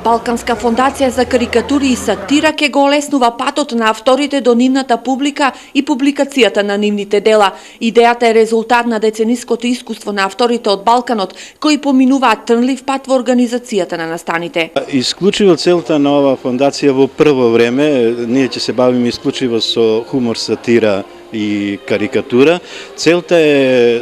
Балканска фондација за карикатури и сатира ќе го олеснува патот на авторите до нивната публика и публикацијата на нивните дела. Идејата е резултат на децениското искуство на авторите од Балканот, кои поминуваат трнлив пат во организацијата на настаните. Исклучиво целта на оваа фондација во прво време, ние ќе се бавиме исклучиво со хумор, сатира и карикатура. Целта е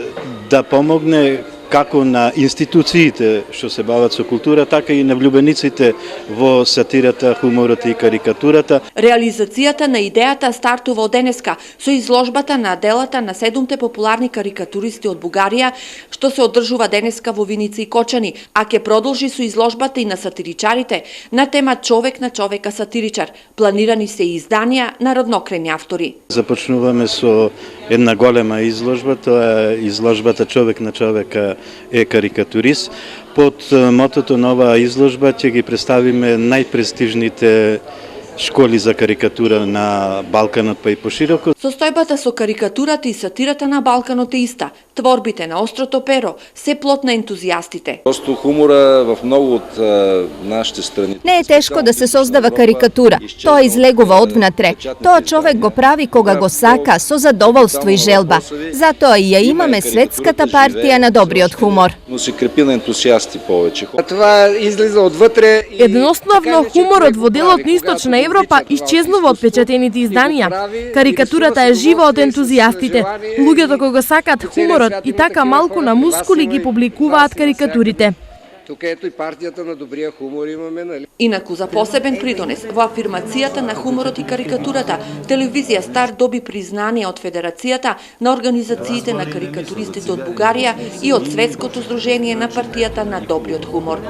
да помогне како на институциите што се бават со култура, така и на влюбениците во сатирата, хуморот и карикатурата. Реализацијата на идејата стартува од денеска со изложбата на делата на 7 популарни карикатуристи од Бугарија, што се одржува денеска во Виница и Кочани, а ќе продолжи со изложбата и на сатиричарите на тема Човек на човека сатиричар. Планирани се и изданија на роднокрени автори. Започнуваме со една голема изложба, тоа е изложбата Човек на човека е карикатурист. Под мотото на оваа изложба ќе ги представиме најпрестижните школи за карикатура на Балканот па и пошироко. Состојбата со карикатурата и сатирата на Балканот е иста. Творбите на Острото перо се плод на ентузијастите. Просто хумора во многу од нашите страни. Не е тешко да се создава карикатура. Тоа излегува одвнатре. Тоа човек го прави кога го сака, со задоволство и желба. Затоа и ја имаме светската партија на добриот хумор. Но се крепи на ентусијасти повеќе. Това излиза одвътре. Едноставно хуморот во делот на Источна Европа исчезнува од печатените изданија. Карикатурата е жива од ентузијастите. Луѓето кога сакаат хуморот и така малку на мускули ги публикуваат карикатурите. Тук ето и партијата на добрија хумор имаме, нали? Инаку за посебен придонес во афирмацијата на хуморот и карикатурата, телевизија Стар доби признание од Федерацијата на организациите на карикатуристите од Бугарија и од Светското здружение на партијата на добриот хумор.